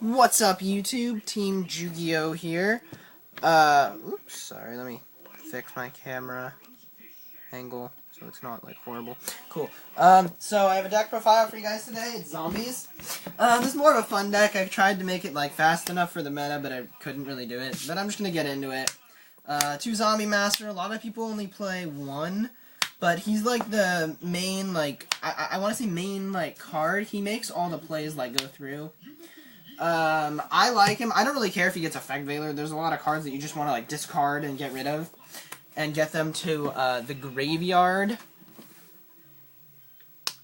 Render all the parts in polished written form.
What's up, YouTube? Team Yu-Gi-Oh here. Oops, sorry, let me fix my camera angle so it's not, like, horrible. Cool. So I have a deck profile for you guys today. It's Zombies. This is more of a fun deck. I've tried to make it, like, fast enough for the meta, but I couldn't really do it. But I'm just gonna get into it. 2 Zombie Master. A lot of people only play 1. But he's, like, the main, like, I want to say main, like, card. He makes all the plays, like, go through. I like him. I don't really care if he gets Effect Veiler. There's a lot of cards that you just want to, like, discard and get rid of. And get them to, the graveyard.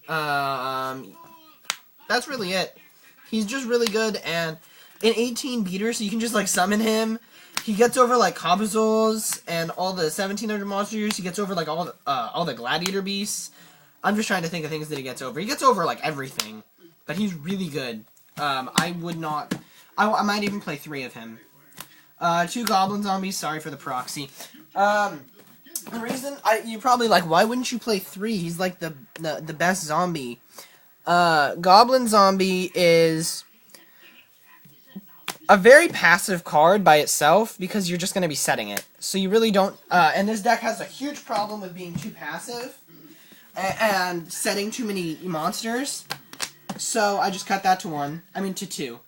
That's really it. He's just really good, and in 18 beater, so you can just, like, summon him. He gets over, like, Cobazzoles and all the 1700 monsters. He gets over, like, all the Gladiator beasts. I'm just trying to think of things that he gets over. He gets over, like, everything. But he's really good. I would not... I might even play 3 of him. 2 Goblin Zombies. Sorry for the proxy. The reason... you're probably like, why wouldn't you play 3? He's, like, the best zombie. Goblin Zombie is a very passive card by itself because you're just going to be setting it. So you really don't... and this deck has a huge problem with being too passive and setting too many monsters. So I just cut that to 2.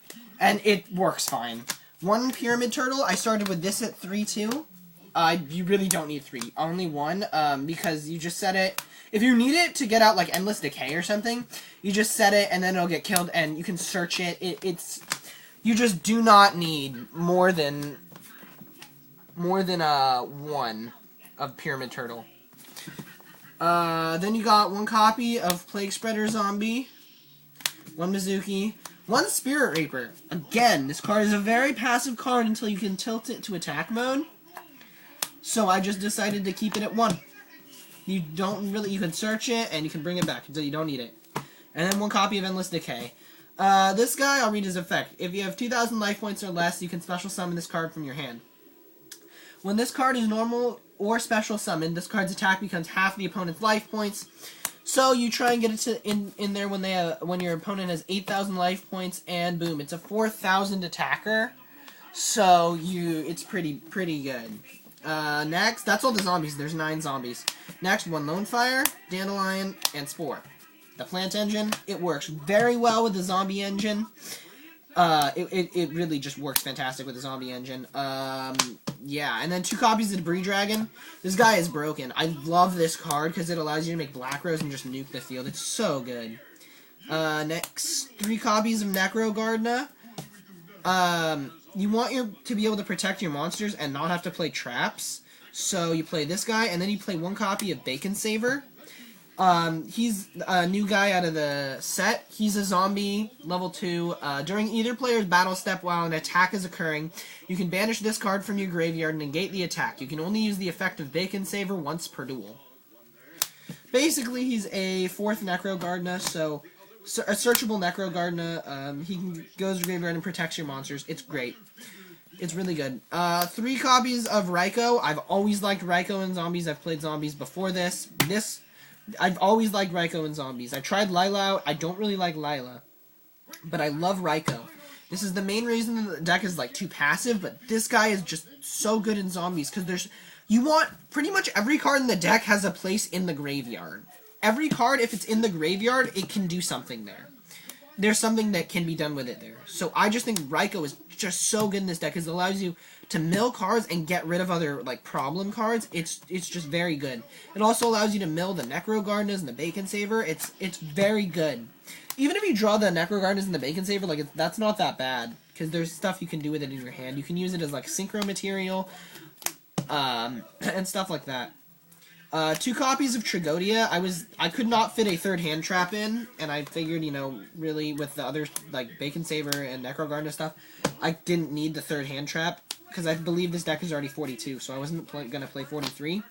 And it works fine. 1 Pyramid Turtle, I started with this at 3-2. You really don't need 3. Only 1, because you just set it... If you need it to get out, like, Endless Decay or something, you just set it and then it'll get killed and you can search it. You just do not need more than 1 of Pyramid Turtle. Then you got 1 copy of Plague Spreader Zombie, 1 Mizuki, 1 Spirit Reaper. Again, this card is a very passive card until you can tilt it to attack mode. So I just decided to keep it at 1. You can search it and you can bring it back until you don't need it. And then 1 copy of Endless Decay. This guy, I'll read his effect. If you have 2,000 life points or less, you can special summon this card from your hand. When this card is normal or special summoned, this card's attack becomes half the opponent's life points. So you try and get it in there when your opponent has 8,000 life points, and boom, it's a 4,000 attacker. So it's pretty good. Next, that's all the zombies. There's 9 zombies. Next, 1 Lone Fire, Dandelion, and Spore. The Plant Engine, it works very well with the Zombie Engine. It really just works fantastic with the Zombie Engine. Yeah, and then 2 copies of Debris Dragon. This guy is broken. I love this card because it allows you to make Black Rose and just nuke the field. It's so good. Next, 3 copies of Necro Gardener. You want to be able to protect your monsters and not have to play traps. So you play this guy, and then you play 1 copy of Bacon Saver. He's a new guy out of the set. He's a zombie, level 2. During either player's battle step while an attack is occurring, you can banish this card from your graveyard and negate the attack. You can only use the effect of Bacon Saver once per duel. Basically, he's a 4th Necro Gardener, so a searchable Necro Gardener. He goes to graveyard and protects your monsters. It's great. It's really good. 3 copies of Raikou. I've always liked Raikou in Zombies. I've played Zombies before this. I've always liked Raikou in Zombies. I tried Lila out. I don't really like Lila. But I love Raikou. This is the main reason the deck is, like, too passive, but this guy is just so good in Zombies, because you want... Pretty much every card in the deck has a place in the graveyard. Every card, if it's in the graveyard, it can do something there. There's something that can be done with it there. So I just think Raikou is just so good in this deck, because it allows you to mill cards and get rid of other, like, problem cards. It's just very good. It also allows you to mill the Necro Gardeners and the Bacon Saver. It's very good. Even if you draw the Necro Gardeners and the Bacon Saver, like, that's not that bad, because there's stuff you can do with it in your hand. You can use it as, like, synchro material, and stuff like that. 2 copies of Tragodia. I could not fit a 3rd hand trap in, and I figured, really with the other, like, Bacon Saver and Necro Gardener stuff, I didn't need the 3rd hand trap, because I believe this deck is already 42, so I wasn't going to play 43.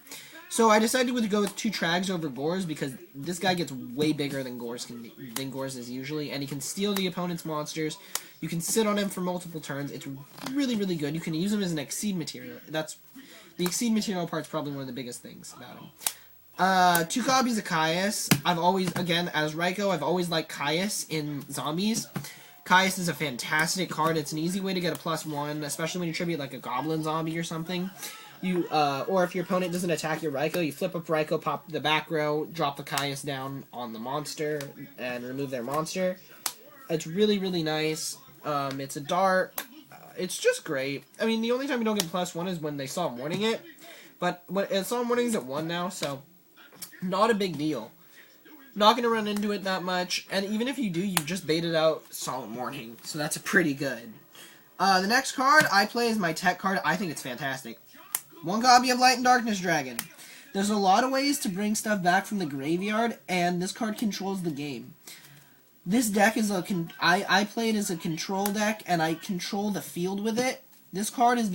So I decided to go with 2 Trags over Gores, because this guy gets way bigger than Gores is usually, and he can steal the opponent's monsters. You can sit on him for multiple turns. It's really, really good. You can use him as an Exceed material. The Exceed material part's probably one of the biggest things about him. 2 copies of Caius. I've always, again, as Raikou, I've always liked Caius in Zombies. Caius is a fantastic card. It's an easy way to get a +1, especially when you tribute like a Goblin Zombie or something. Or if your opponent doesn't attack your Raikou, you flip up Raikou, pop the back row, drop the Caius down on the monster, and remove their monster. It's really, really nice. It's a dark. It's just great. I mean, the only time you don't get +1 is when they Solemn Warning it. But Solemn Warning's at 1 now, so not a big deal. Not going to run into it that much. And even if you do, you just baited out Solemn Warning. So that's pretty good. The next card I play is my tech card. I think it's fantastic. 1 copy of Light and Darkness Dragon. There's a lot of ways to bring stuff back from the graveyard, and this card controls the game. This deck is I play it as a control deck, and I control the field with it. This card is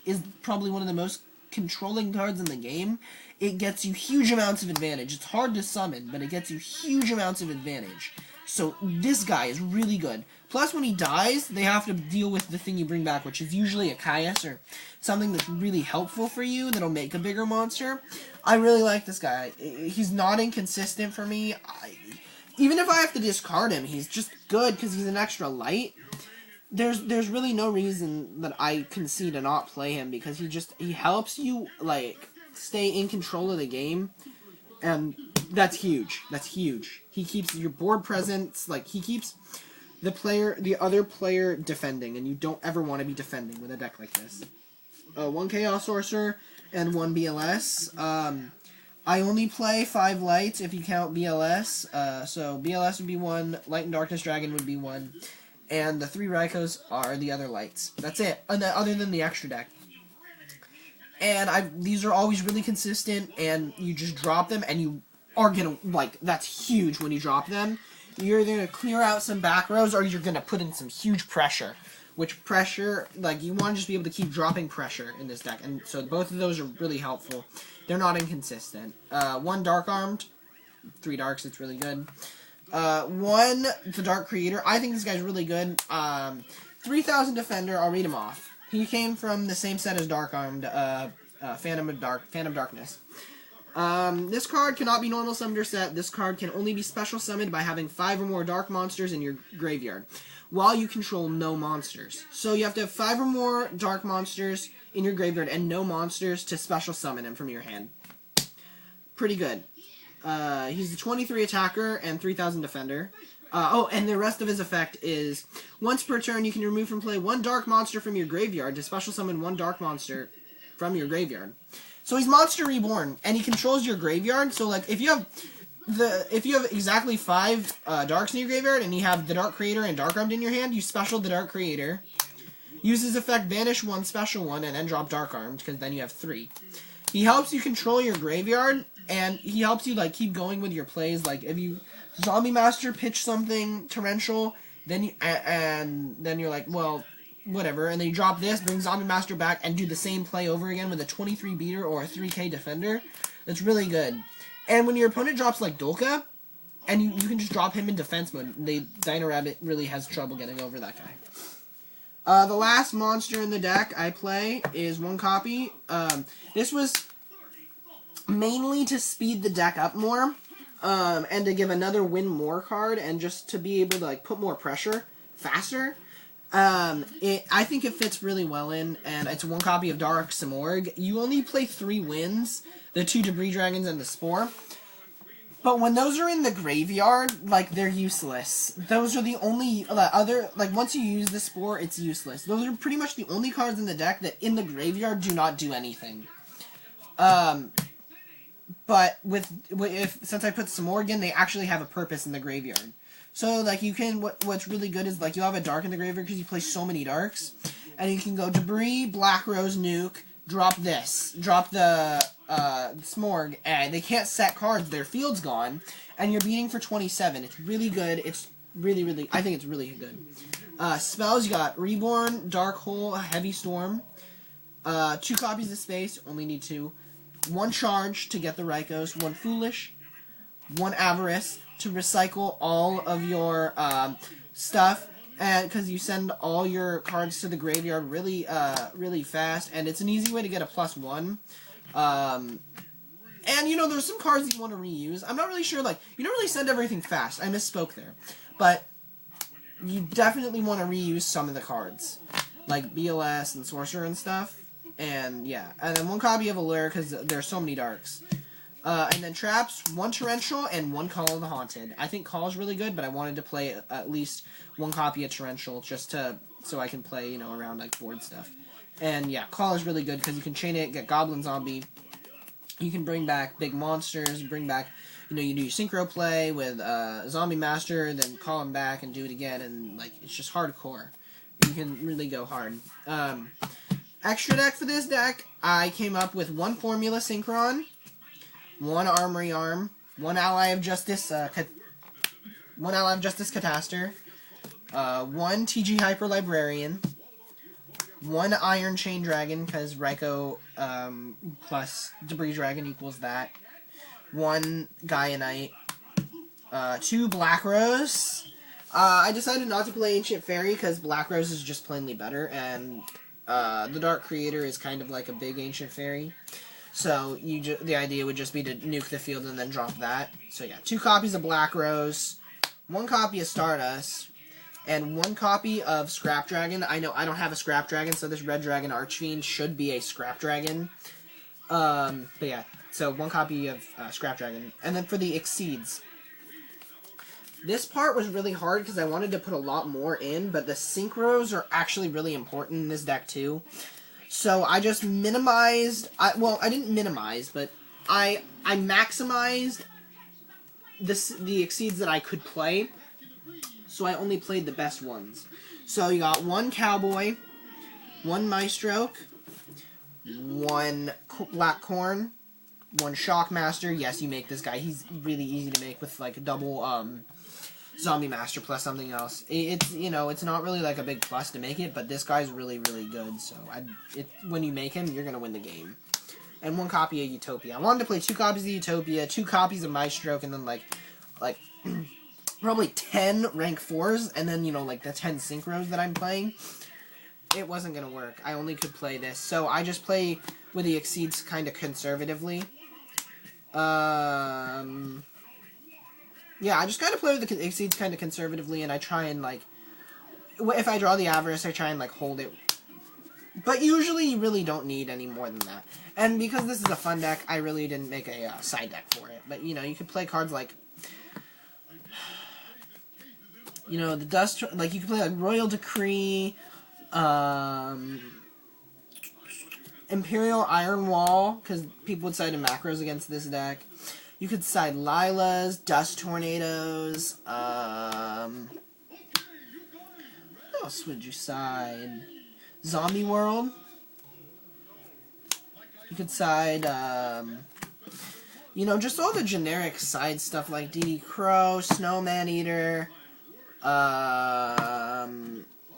is probably one of the most controlling cards in the game. It gets you huge amounts of advantage. It's hard to summon, but it gets you huge amounts of advantage. So this guy is really good. Plus, when he dies, they have to deal with the thing you bring back, which is usually a Caius or something that's really helpful for you that'll make a bigger monster. I really like this guy. He's not inconsistent for me. Even if I have to discard him, he's just good because he's an extra light. There's really no reason that I can see to not play him because he helps you stay in control of the game, and that's huge. That's huge. He keeps your board presence, he keeps the other player defending, and you don't ever want to be defending with a deck like this. 1 Chaos Sorcerer and 1 BLS. I only play 5 lights if you count BLS. So BLS would be 1, Light and Darkness Dragon would be 1, and the 3 Raikous are the other lights. That's it, other than the extra deck. And these are always really consistent, and you just drop them, and you are gonna, that's huge when you drop them. You're either gonna clear out some back rows, or you're gonna put in some huge pressure. Which pressure, you want to just be able to keep dropping pressure in this deck, and so both of those are really helpful. They're not inconsistent. 1 Dark Armed, 3 Darks, it's really good. 1 the Dark Creator, I think this guy's really good. 3000 Defender, I'll read him off. He came from the same set as Dark Armed, Phantom of Darkness. This card cannot be normal summoned or set. This card can only be special summoned by having 5 or more dark monsters in your graveyard, while you control no monsters. So you have to have 5 or more dark monsters in your graveyard and no monsters to special summon him from your hand. Pretty good. He's a 23 attacker and 3000 defender. And the rest of his effect is, once per turn you can remove from play 1 dark monster from your graveyard to special summon 1 dark monster from your graveyard. So he's Monster Reborn, and he controls your graveyard, so if you have exactly 5 darks in your graveyard, and you have the Dark Creator and Dark Armed in your hand, you special the Dark Creator, use his effect, banish 1, special 1, and then drop Dark Armed, because then you have 3. He helps you control your graveyard, and he helps you keep going with your plays. If you Zombie Master pitch something torrential, then you're like, well, whatever, and then you drop this, bring Zombie Master back, and do the same play over again with a 23 beater or a 3k defender. That's really good. And when your opponent drops Dolka, and you can just drop him in defense mode, Dino Rabbit really has trouble getting over that guy. The last monster in the deck I play is 1 copy. This was mainly to speed the deck up more, and to give another win more card, and just to be able to put more pressure faster. I think it fits really well in, and it's 1 copy of Dark Simorgh. You only play 3 wins, the 2 Debris Dragons and the Spore. But when those are in the graveyard, they're useless. Those are the only once you use the Spore, it's useless. Those are pretty much the only cards in the deck that in the graveyard do not do anything. But since I put Simorgh in, they actually have a purpose in the graveyard. So, you can, what's really good is, you have a dark in the graveyard because you play so many darks. And you can go Debris, Black Rose, Nuke, drop this. Drop the, Smorg, and they can't set cards, their field's gone. And you're beating for 27. It's really good. It's really, really, I think it's really good. Spells, you got Reborn, Dark Hole, Heavy Storm. 2 copies of Space, only need 2. 1 Charge to get the Raikous, 1 Foolish, 1 Avarice to recycle all of your stuff, and because you send all your cards to the graveyard really fast, and it's an easy way to get a +1. And there's some cards that you want to reuse. I'm not really sure, you don't really send everything fast. I misspoke there, but you definitely want to reuse some of the cards, like BLS and Sorcerer and stuff. And yeah, and then 1 copy of Allure because there's so many darks. And then traps, 1 Torrential and 1 Call of the Haunted. I think Call is really good, but I wanted to play at least 1 copy of Torrential just so I can play, around like board stuff. And yeah, Call is really good because you can chain it, get Goblin Zombie. You can bring back big monsters, bring back, you do your synchro play with Zombie Master, then call him back and do it again, and like it's just hardcore. You can really go hard. Extra deck for this deck, I came up with 1 Formula Synchron, 1 Armory Arm, 1 Ally of Justice, 1 Ally of Justice Cataster, 1 TG Hyper Librarian, 1 Iron Chain Dragon, because Raikou plus Debris Dragon equals that, 1 Gaia Knight, 2 Black Rose. I decided not to play Ancient Fairy because Black Rose is just plainly better, and the Dark Creator is kind of like a big Ancient Fairy. So the idea would just be to nuke the field and then drop that. So yeah, 2 copies of Black Rose, 1 copy of Stardust, and 1 copy of Scrap Dragon. I know I don't have a Scrap Dragon, so this Red Dragon Archfiend should be a Scrap Dragon. But yeah, so 1 copy of Scrap Dragon. And then for the Exceeds. This part was really hard because I wanted to put a lot more in, but the Synchros are actually really important in this deck too. So I just minimized, I didn't minimize, but I maximized the Exceeds that I could play. So I only played the best ones. So you got 1 Cowboy, 1 Maestroke, 1 Black Corn, 1 Shockmaster. Yes, you make this guy. He's really easy to make with like a double Zombie Master plus something else. It's it's not really like a big plus to make it, but this guy's really, really good. So when you make him, you're gonna win the game. And 1 copy of Utopia. I wanted to play 2 copies of Utopia, 2 copies of Maestroke, and then like probably 10 rank 4s, and then like the 10 synchros that I'm playing. It wasn't gonna work. I only could play this, so I just play with the Exceeds kind of conservatively. Yeah, I just gotta play with the Exceeds kind of conservatively, and I try and, like, if I draw the Avarice, I try and, like, hold it. But usually you really don't need any more than that. And because this is a fun deck, I really didn't make a side deck for it. But, you could play cards like, the Dust, like, you could play, like, Royal Decree, Imperial Iron Wall, because people would side in macros against this deck. You could side Lilas, Dust Tornadoes, what else would you side? Zombie World. You could side, just all the generic side stuff like DD Crow, Snowman Eater,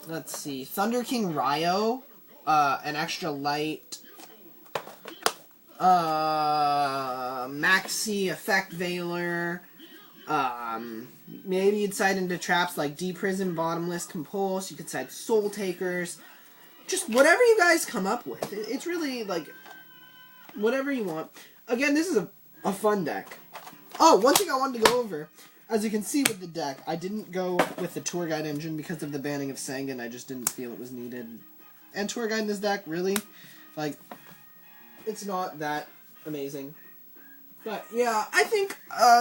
let's see, Thunder King Ryo, an extra light, Maxi Effect Veiler, maybe you'd side into traps like D-Prison, Bottomless, Compulse, you could side Soul Takers, just whatever you guys come up with. It's really, like, whatever you want. Again, this is a fun deck. Oh, one thing I wanted to go over, as you can see with the deck, I didn't go with the Tour Guide engine because of the banning of Sangan. I just didn't feel it was needed. And Tour Guide in this deck, really, like, it's not that amazing. But, yeah, I think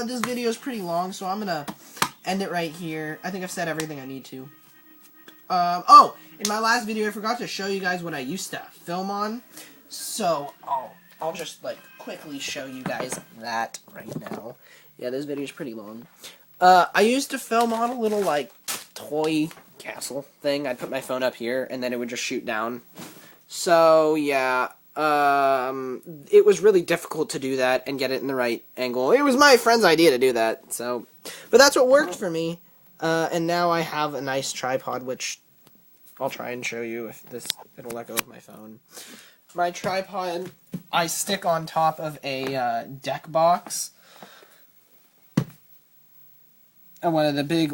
this video is pretty long, so I'm going to end it right here. I think I've said everything I need to. Oh, in my last video, I forgot to show you guys what I used to film on. So, I'll just, like, quickly show you guys that right now. Yeah, this video is pretty long. I used to film on a little, like, toy castle thing. I'd put my phone up here, and then it would just shoot down. So, yeah, it was really difficult to do that and get it in the right angle. It was my friend's idea to do that, so, but that's what worked for me. And now I have a nice tripod, which I'll try and show you if it'll let go of my phone. My tripod, I stick on top of a deck box. And one of the big